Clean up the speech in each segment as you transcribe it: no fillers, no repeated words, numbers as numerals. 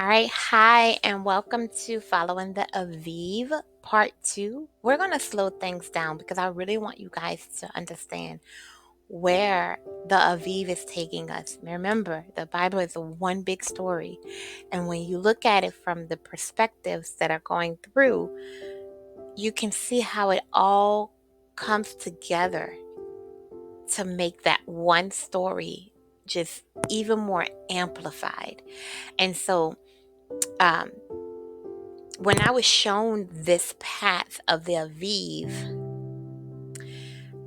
right, hi, and welcome to Following the Aviv Part 2. We're going to slow things down because I really want you guys to understand where the Aviv is taking us. Remember, the Bible is a one big story, and when you look at it from the perspectives that are going through, you can see how it all comes together to make that one story just even more amplified. And so, um, when I was shown this path of the Aviv,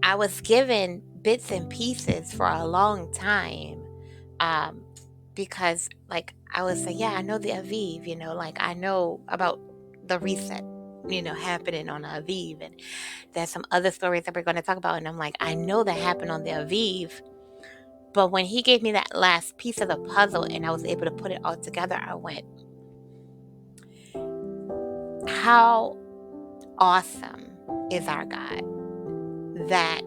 I was given bits and pieces for a long time. Um, because like I was like, yeah, I know the Aviv, like I know about the reset, happening on the Aviv. And there's some other stories that we're going to talk about. And I'm like, I know that happened on the Aviv. But when he gave me that last piece of the puzzle and I was able to put it all together, I went, how awesome is our God that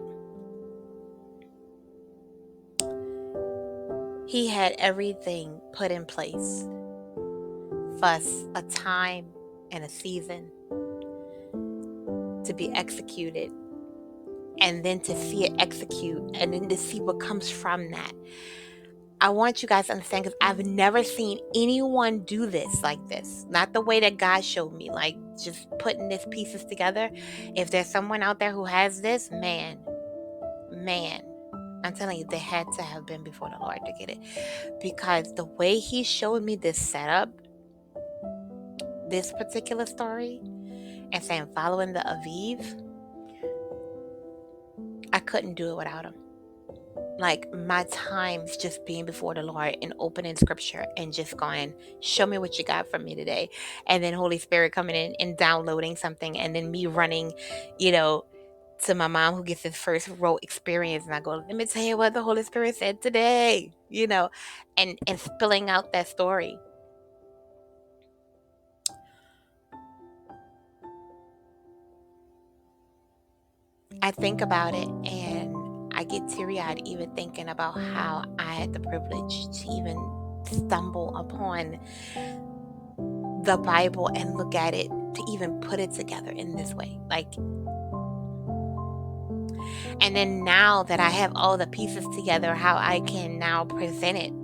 he had everything put in place for us, a time and a season to be executed, and then to see it execute, and then to see what comes from that. I want you guys to understand because I've never seen anyone do this like this. Not the way that God showed me, like just putting these pieces together. If there's someone out there who has this, man, I'm telling you, they had to have been before the Lord to get it. Because the way he showed me this setup, this particular story, and saying following the Aviv, I couldn't do it without him. Like my times just being before the Lord and opening scripture and just going, show me what you got for me today. And then Holy Spirit coming in and downloading something, and then me running, to my mom who gets his first row experience. And I go, let me tell you what the Holy Spirit said today, and spilling out that story. I think about it and I get teary-eyed even thinking about how I had the privilege to even stumble upon the Bible and look at it, to even put it together in this way. And then now that I have all the pieces together, how I can now present it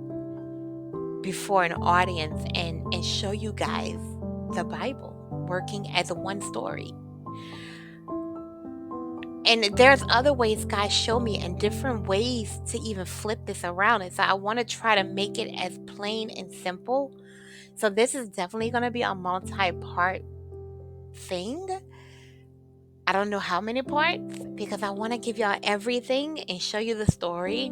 before an audience and show you guys the Bible working as a one story. And there's other ways God showed me, and different ways to even flip this around. And so I want to try to make it as plain and simple. So this is definitely going to be a multi-part thing. I don't know how many parts, because I want to give y'all everything and show you the story.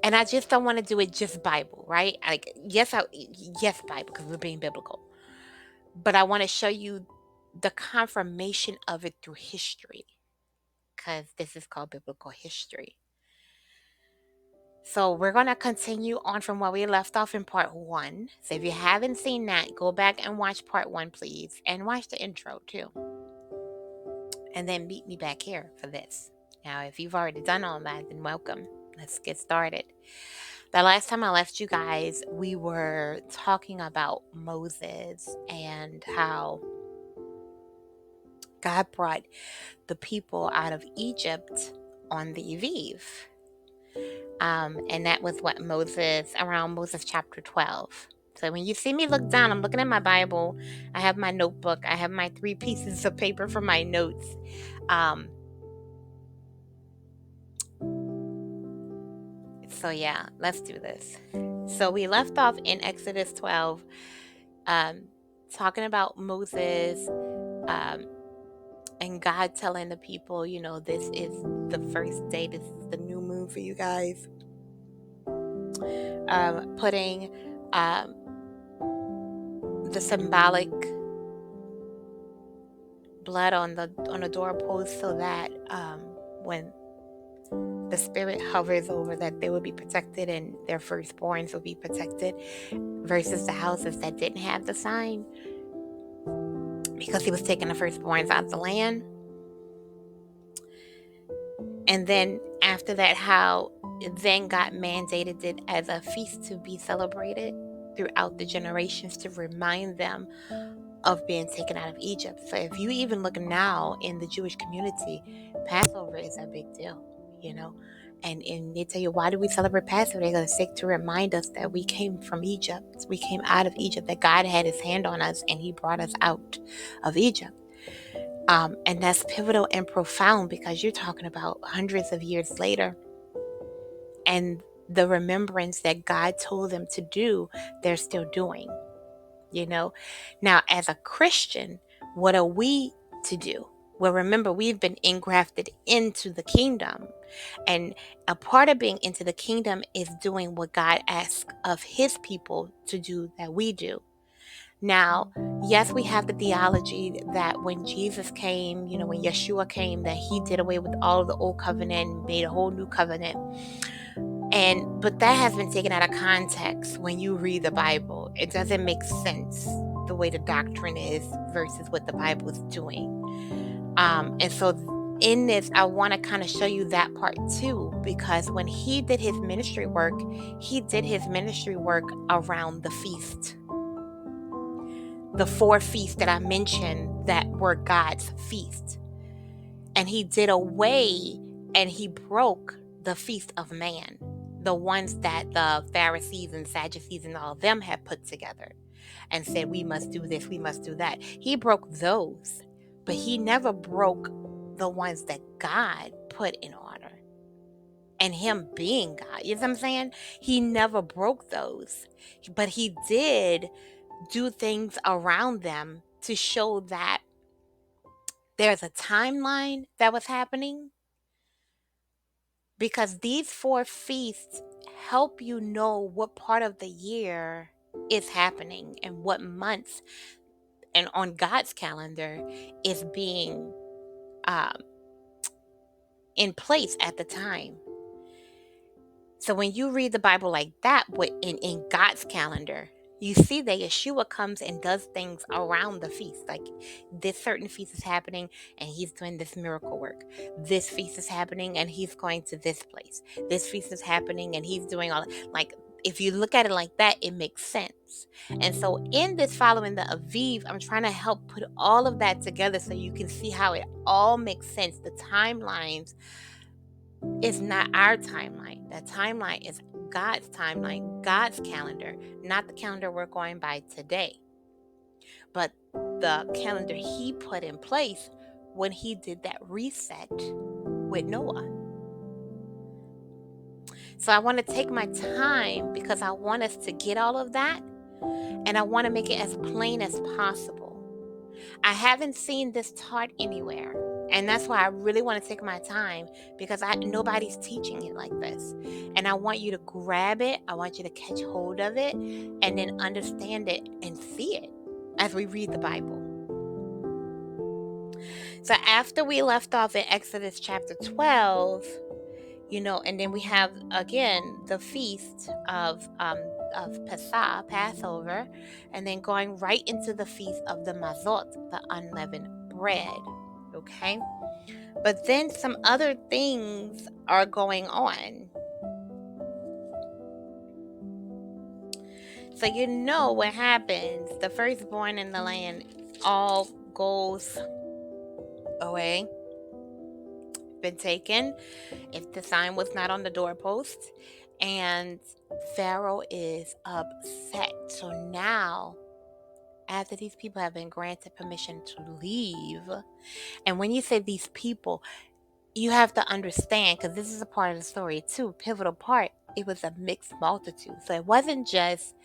And I just don't want to do it just Bible, right? Yes, Bible, because we're being biblical. But I want to show you the confirmation of it through history, because this is called biblical history. So we're going to continue on from where we left off in part 1. So if you haven't seen that, go back and watch part 1, please. And watch the intro too. And then meet me back here for this. Now, if you've already done all that, then welcome. Let's get started. The last time I left you guys, we were talking about Moses and how God brought the people out of Egypt on the Aviv. And that was around Moses chapter 12. So when you see me look down, I'm looking at my Bible. I have my notebook. I have my 3 pieces of paper for my notes. So yeah, let's do this. So we left off in Exodus 12, talking about Moses, and God telling the people, this is the first day. This is the new moon for you guys. Putting the symbolic blood on the doorpost, so that when the spirit hovers over, that they will be protected and their firstborns will be protected, versus the houses that didn't have the sign, because he was taking the firstborns out of the land. And then after that, how then God mandated it as a feast to be celebrated throughout the generations to remind them of being taken out of Egypt. So if you even look now in the Jewish community, Passover is a big deal, you know. And they tell you, why do we celebrate Passover? They're going to say to remind us that we came from Egypt. We came out of Egypt, that God had his hand on us and he brought us out of Egypt. And that's pivotal and profound because you're talking about hundreds of years later, and the remembrance that God told them to do, they're still doing, you know. Now, as a Christian, what are we to do? Well, remember, we've been engrafted into the kingdom. And a part of being into the kingdom is doing what God asks of his people to do that we do. Now, yes, we have the theology that when Jesus came, when Yeshua came, that he did away with all of the old covenant and made a whole new covenant. But that has been taken out of context when you read the Bible. It doesn't make sense the way the doctrine is versus what the Bible is doing. And so in this, I want to kind of show you that part too, because when he did his ministry work, he did his ministry work around the feast. The 4 feasts that I mentioned that were God's feast. And he did away and he broke the feast of man, the ones that the Pharisees and Sadducees and all of them had put together and said, we must do this, we must do that. He broke those, but he never broke the ones that God put in order. And him being God, you know what I'm saying? He never broke those, but he did do things around them to show that there's a timeline that was happening, because these 4 feasts help you know what part of the year is happening and what months and on God's calendar is being in place at the time. So when you read the Bible like that, in God's calendar, you see that Yeshua comes and does things around the feast. Like this certain feast is happening and he's doing this miracle work. This feast is happening and he's going to this place. This feast is happening and he's doing all, like, if you look at it like that, it makes sense. And so in this Following the Aviv, I'm trying to help put all of that together so you can see how it all makes sense. The timelines is not our timeline. The timeline is God's timeline, God's calendar, not the calendar we're going by today, but the calendar he put in place when he did that reset with Noah. So I want to take my time because I want us to get all of that, and I want to make it as plain as possible. I haven't seen this taught anywhere. And that's why I really want to take my time, because nobody's teaching it like this. And I want you to grab it. I want you to catch hold of it and then understand it and see it as we read the Bible. So after we left off in Exodus chapter 12, and then we have again the feast of Pesach, Passover, and then going right into the feast of the Mazot, the unleavened bread. Okay, but then some other things are going on. So what happens? The firstborn in the land all goes away, been taken, if the sign was not on the doorpost, and Pharaoh is upset. So now, after these people have been granted permission to leave, and when you say these people, you have to understand, because this is a part of the story too, pivotal part, it was a mixed multitude. So it wasn't just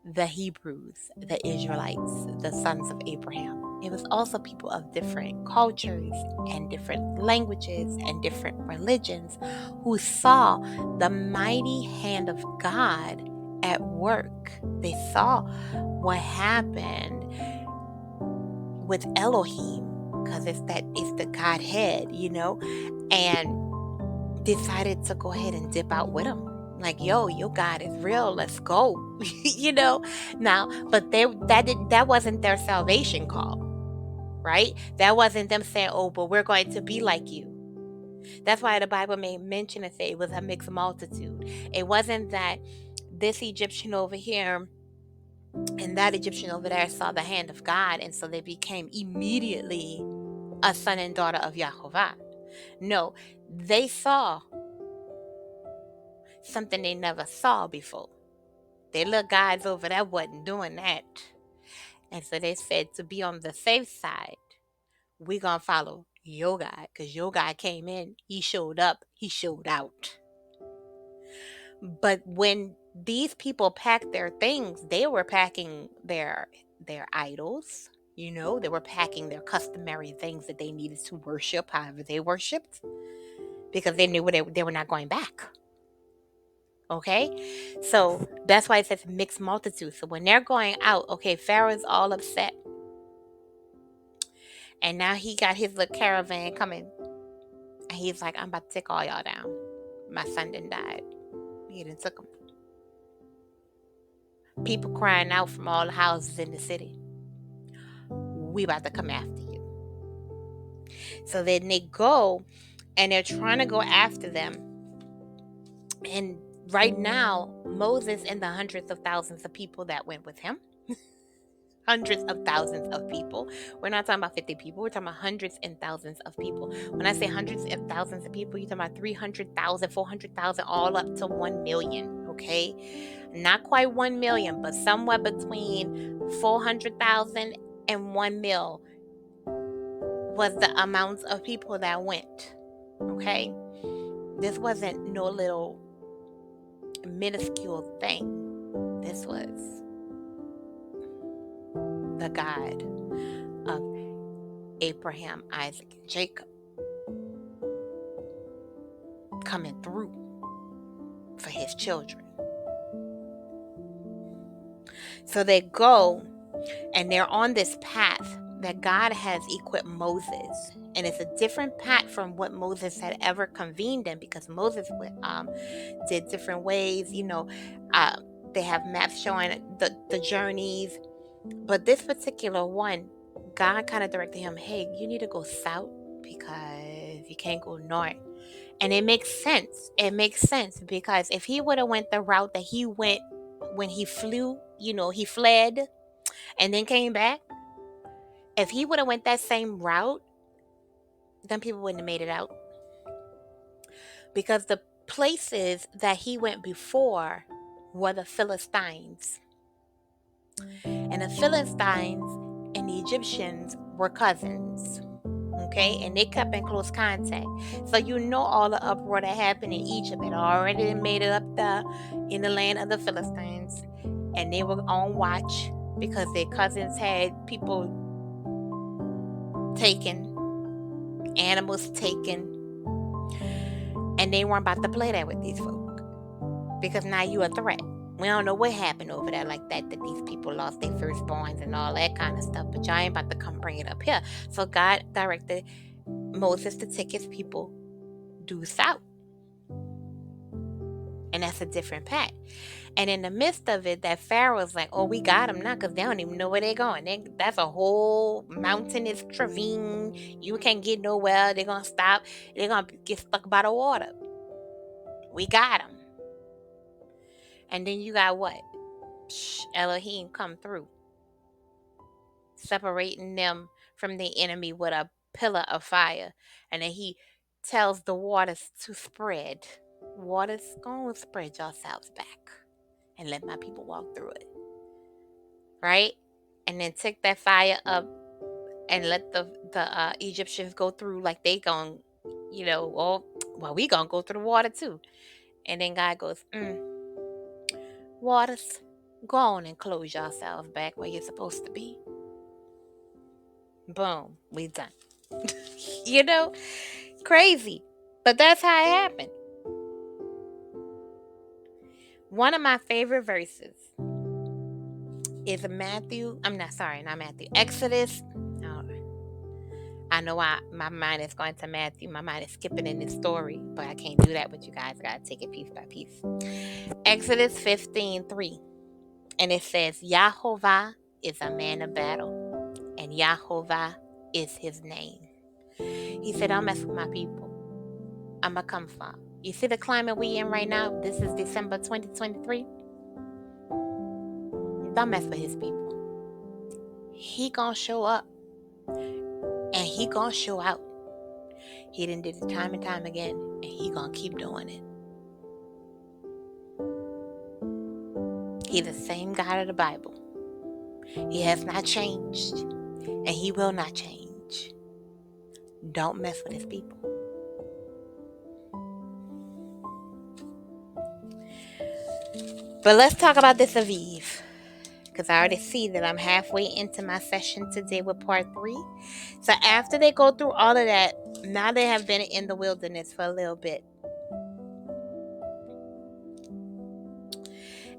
the Hebrews, the Israelites, the sons of Abraham. It was also people of different cultures and different languages and different religions who saw the mighty hand of God at work. They saw what happened with Elohim, because it's the Godhead, and decided to go ahead and dip out with him. Like, yo, your God is real. Let's go. Now, but that wasn't their salvation call, right? That wasn't them saying, oh, but we're going to be like you. That's why the Bible made mention and say it was a mixed multitude. It wasn't that this Egyptian over here and that Egyptian over there saw the hand of God, and so they became immediately a son and daughter of Yahovah. No, they saw something they never saw before. Their little guys over there wasn't doing that. And so they said, to be on the safe side, we're going to follow your God, because your God came in, he showed up, he showed out. But when these people packed their things, they were packing their idols. They were packing their customary things that they needed to worship, however they worshipped, because they knew they were not going back. Okay? So that's why it says mixed multitude. So when they're going out, okay, Pharaoh's all upset. And now he got his little caravan coming. And he's like, I'm about to take all y'all down. My son done died. He done took him. People crying out from all the houses in the city. We about to come after you. So then they go and they're trying to go after them. And right now, Moses and the hundreds of thousands of people that went with him, hundreds of thousands of people. We're not talking about 50 people. We're talking about hundreds and thousands of people. When I say hundreds of thousands of people, you're talking about 300,000, 400,000, all up to 1 million, okay? Not quite 1 million, but somewhere between 400,000 and 1 mil was the amount of people that went, okay? This wasn't no little minuscule thing. This was the God of Abraham, Isaac, and Jacob coming through for his children. So they go and they're on this path that God has equipped Moses. And it's a different path from what Moses had ever convened in, because Moses did different ways. They have maps showing the journeys. But this particular one, God kind of directed him, hey, you need to go south because you can't go north. And it makes sense. It makes sense because if he would have went the route that he went when he flew, he fled and then came back. If he would have went that same route, then people wouldn't have made it out. Because the places that he went before were the Philistines. And the Philistines and the Egyptians were cousins. Okay, and they kept in close contact. So all the uproar that happened in Egypt had already made it up there in the land of the Philistines. And they were on watch because their cousins had people taken, animals taken. And they weren't about to play that with these folk. Because now you a threat. We don't know what happened over there like that these people lost their firstborns and all that kind of stuff. But y'all ain't about to come bring it up here. So God directed Moses to take his people due south. And that's a different path. And in the midst of it, that Pharaoh's like, oh, we got them now because they don't even know where they're going. That's a whole mountainous ravine. You can't get nowhere. They're going to stop. They're going to get stuck by the water. We got them. And then you got what? Elohim come through, separating them from the enemy with a pillar of fire. And then he tells the waters to spread. Waters, go and spread yourselves back and let my people walk through it. Right? And then take that fire up and let the Egyptians go through like they gon', we gonna go through the water too. And then God goes, waters, go on and close yourselves back where you're supposed to be. Boom, we done. Crazy. But that's how it happened. One of my favorite verses is Exodus. I know my mind is going to Matthew. My mind is skipping in this story, but I can't do that with you guys. I got to take it piece by piece. Exodus 15:3. And it says, Yahovah is a man of battle, and Yahovah is his name. He said, don't mess with my people. I'ma come for. You see the climate we in right now? This is December 2023. Don't mess with his people. He gonna show up and he gonna show out. He done did it time and time again, and he gonna keep doing it. He's the same God of the Bible. He has not changed, and he will not change. Don't mess with his people. But let's talk about this Aviv, because I already see that I'm halfway into my session today with part 3. So after they go through all of that, now they have been in the wilderness for a little bit.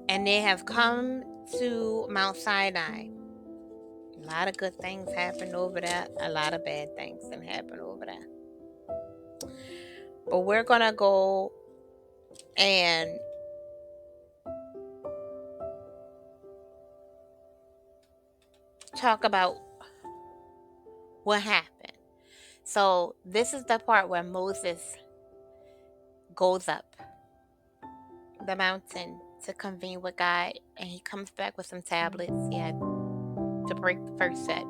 And they have come to Mount Sinai. A lot of good things happened over there. A lot of bad things that happened over there. But we're going to go and talk about what happened. So this is the part where Moses goes up the mountain to convene with God, and he comes back with some tablets. He had to break the first set.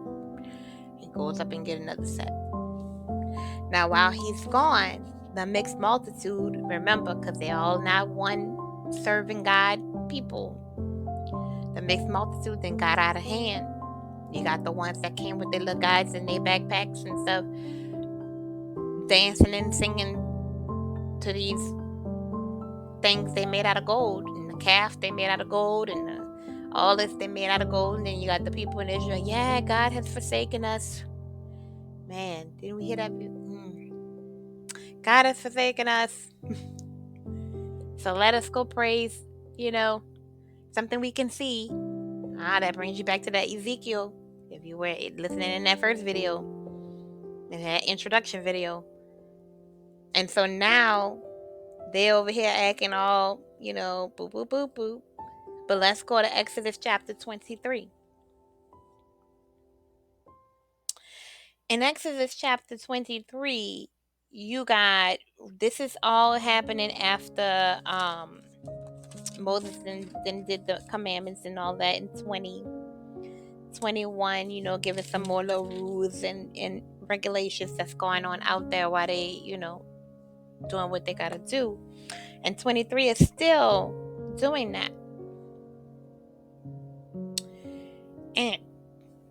He goes up and get another set. Now while he's gone, the mixed multitude, remember, because they're all not one serving God people, the mixed multitude then got out of hand. You got the ones that came with their little guides in their backpacks and stuff, dancing and singing to these things they made out of gold, and the calf they made out of gold, and all this they made out of gold. And then you got the people in Israel, yeah, God has forsaken us. Man, didn't we hear that? God has forsaken us. So let us go praise, something we can see. That brings you back to that Ezekiel. If you were listening in that first video, in that introduction video. And so now they over here acting all, boop, boop, boop, boop. But let's go to Exodus chapter 23. In Exodus chapter 23, this is all happening after Moses then did the commandments and all that in 2021, giving some more little rules and regulations that's going on out there while they, doing what they got to do. And 23 is still doing that. And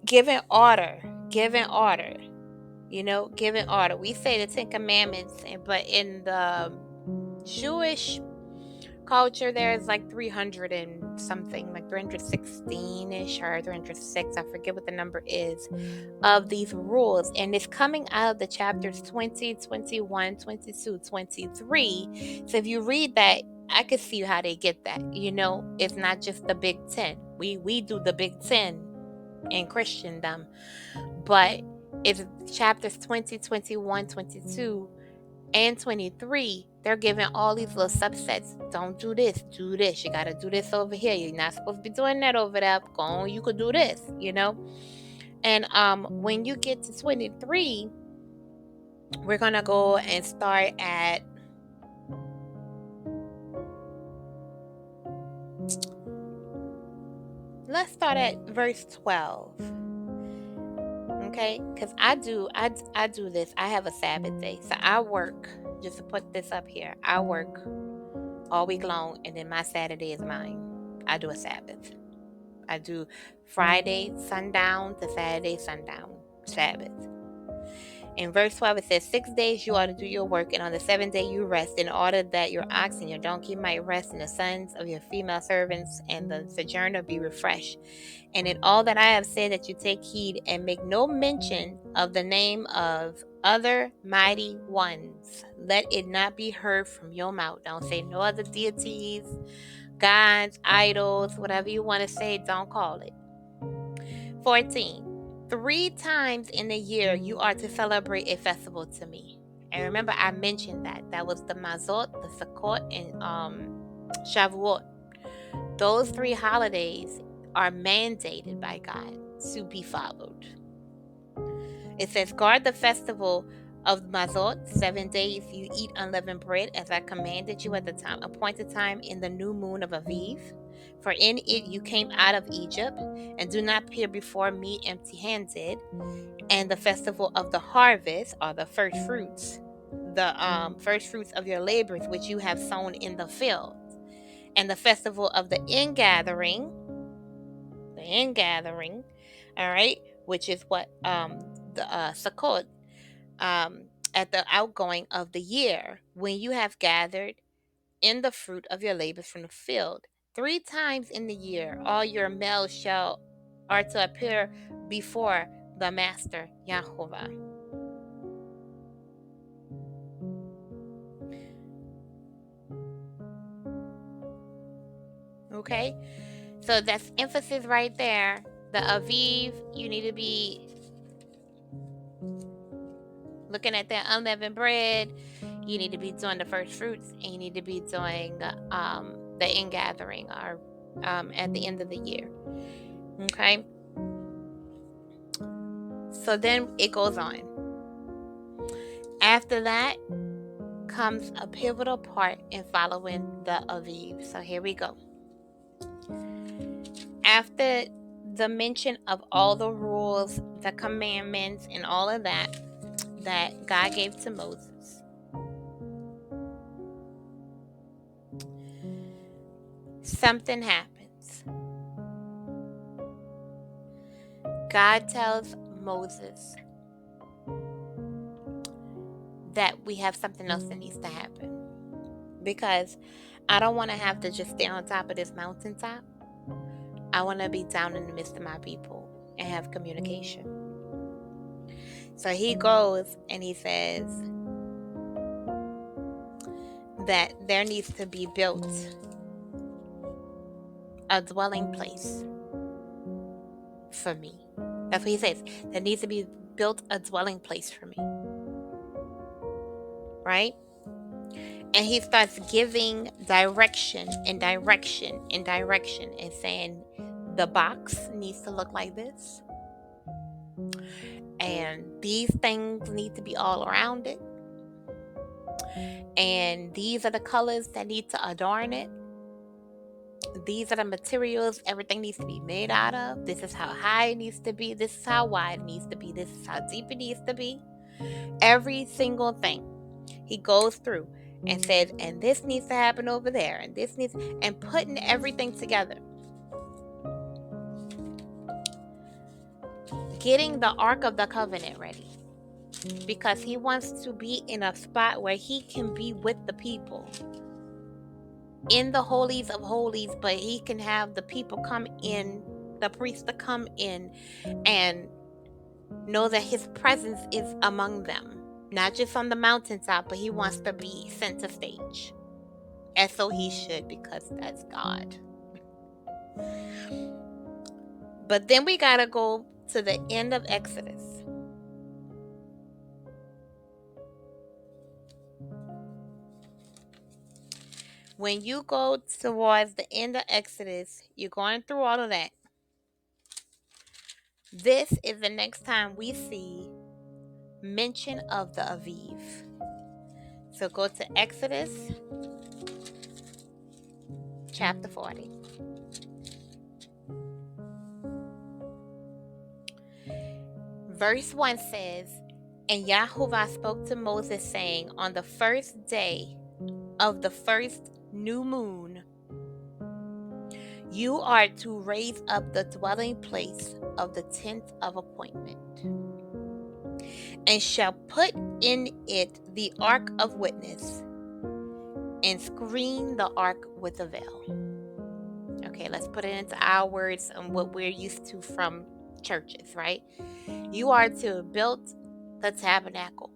giving order. Giving order. We say the 10 Commandments, but in the Jewish culture, there's like 300 and something, like 316-ish or 306, I forget what the number is, of these rules. And it's coming out of the chapters 20, 21, 22, 23. So if you read that, I can see how they get that. It's not just the Big 10. We do the Big 10 in Christendom, but it's chapters 20, 21, 22, and 23. They're giving all these little subsets. Don't do this, do this. You got to do this over here. You're not supposed to be doing that over there. Go on, you could do this, And when you get to 23, we're going to go and start at let's start at verse 12. Okay? Because I do this. I have a Sabbath day. So I work, just to put this up here, I work all week long, and then my Saturday is mine. I do a Sabbath. I do Friday sundown to Saturday sundown, Sabbath. In verse 12, it says, 6 days you ought to do your work, and on the 7th day you rest, in order that your ox and your donkey might rest, and the sons of your female servants and the sojourner be refreshed. And in all that I have said, that you take heed, and make no mention of the name of other mighty ones. Let it not be heard from your mouth. Don't say no other deities, gods, idols, whatever you want to say, don't call it. 14. 3 times in a year you are to celebrate a festival to me. And remember, I mentioned that was the Mazot, the Sukkot, and Shavuot. Those 3 holidays are mandated by God to be followed. It says, guard the festival of Mazot, 7 days you eat unleavened bread, as I commanded you at the appointed time in the new moon of Aviv. For in it you came out of Egypt, and do not appear before me empty-handed. And the festival of the harvest, are the first fruits, the first fruits of your labors which you have sown in the field. And the festival of the ingathering, all right, which is what the Sukkot, um, at the outgoing of the year, when you have gathered in the fruit of your labors from the field. 3 times in the year, all your males are to appear before the Master Yahovah. Okay, so that's emphasis right there. The Aviv, you need to be looking at that unleavened bread. You need to be doing the first fruits, and you need to be doing the ingathering, or at the end of the year. Okay, so then it goes on. After that comes a pivotal part in following the Aviv. So here we go. After the mention of all the rules, the commandments, and all of that God gave to Moses, something happens. God tells Moses that we have something else that needs to happen, because I don't want to have to just stay on top of this mountaintop. I want to be down in the midst of my people and have communication. So he goes and he says that there needs to be built a dwelling place for me. That's what he says. There needs to be built a dwelling place for me. Right? And he starts giving direction and direction and direction, and saying the box needs to look like this, and these things need to be all around it, and these are the colors that need to adorn it. These are the materials everything needs to be made out of. This is how high it needs to be. This is how wide it needs to be. This is how deep it needs to be. Every single thing he goes through and says, and this needs to happen over there, and this needs, and putting everything together. Getting the Ark of the Covenant ready, because he wants to be in a spot where he can be with the people in the holies of holies, but he can have the people come in, the priests to come in and know that his presence is among them, not just on the mountaintop, but he wants to be center stage, as so he should, because that's God. But then we gotta go to the end of Exodus. When you go towards the end of Exodus, you're going through all of that. This is the next time we see mention of the Aviv. So go to Exodus chapter 40. Verse 1 says, and Yahovah spoke to Moses, saying, on the first day of the first new moon, you are to raise up the dwelling place of the tent of appointment, and shall put in it the ark of witness, and screen the ark with a veil. Okay, let's put it into our words and what we're used to from churches, right? You are to build the tabernacle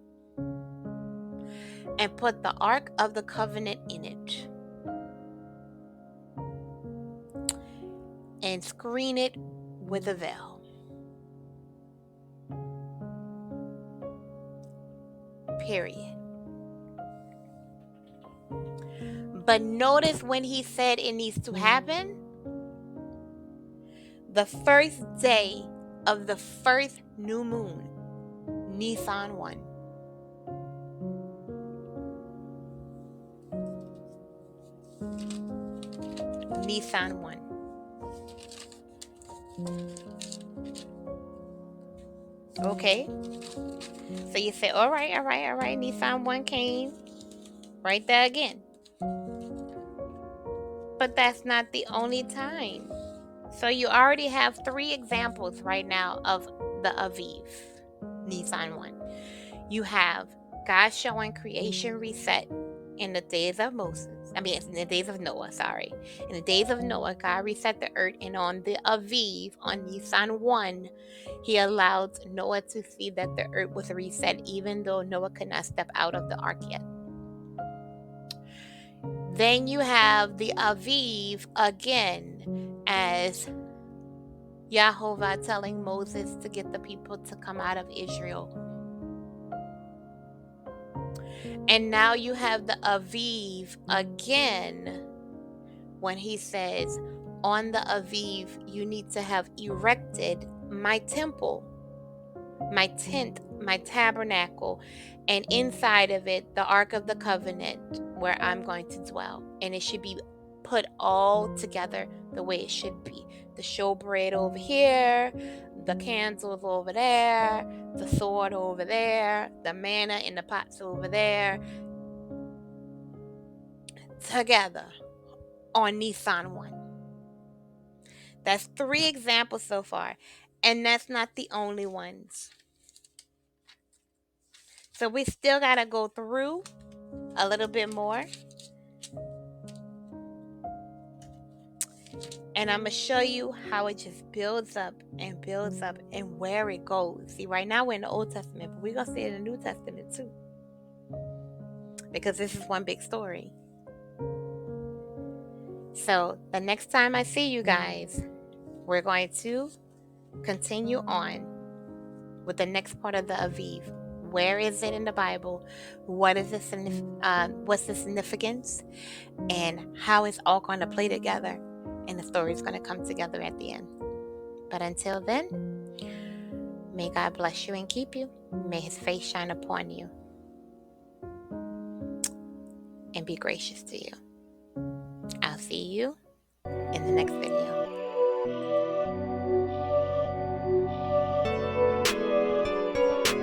and put the ark of the covenant in it, and screen it with a veil. Period. But notice when he said it needs to happen, the first day of the first new moon, Nisan 1. Nisan 1. Okay, so you say, all right, Nisan 1 came right there again. But that's not the only time. So you already have 3 examples right now of the Aviv, Nisan 1. You have God showing creation reset in the days of in the days of Noah, sorry. In the days of Noah, God reset the earth, and on the Aviv, on Nisan 1, he allowed Noah to see that the earth was reset, even though Noah could not step out of the ark yet. Then you have the Aviv again, as Yahovah telling Moses to get the people to come out of Israel. And now you have the Aviv again when he says, on the Aviv, you need to have erected my temple, my tent, my tabernacle, and inside of it, the Ark of the Covenant, where I'm going to dwell. And it should be put all together the way it should be. The showbread over here, the candles over there, the sword over there, the manna in the pots over there, together on Nisan 1. That's 3 examples so far, and that's not the only ones. So we still got to go through a little bit more. And I'm going to show you how it just builds up and where it goes. See, right now we're in the Old Testament, but we're going to see it in the New Testament too. Because this is one big story. So the next time I see you guys, we're going to continue on with the next part of the Aviv. Where is it in the Bible? What's the significance? And how it's all going to play together. And the story is going to come together at the end. But until then, may God bless you and keep you. May his face shine upon you and be gracious to you. I'll see you in the next video.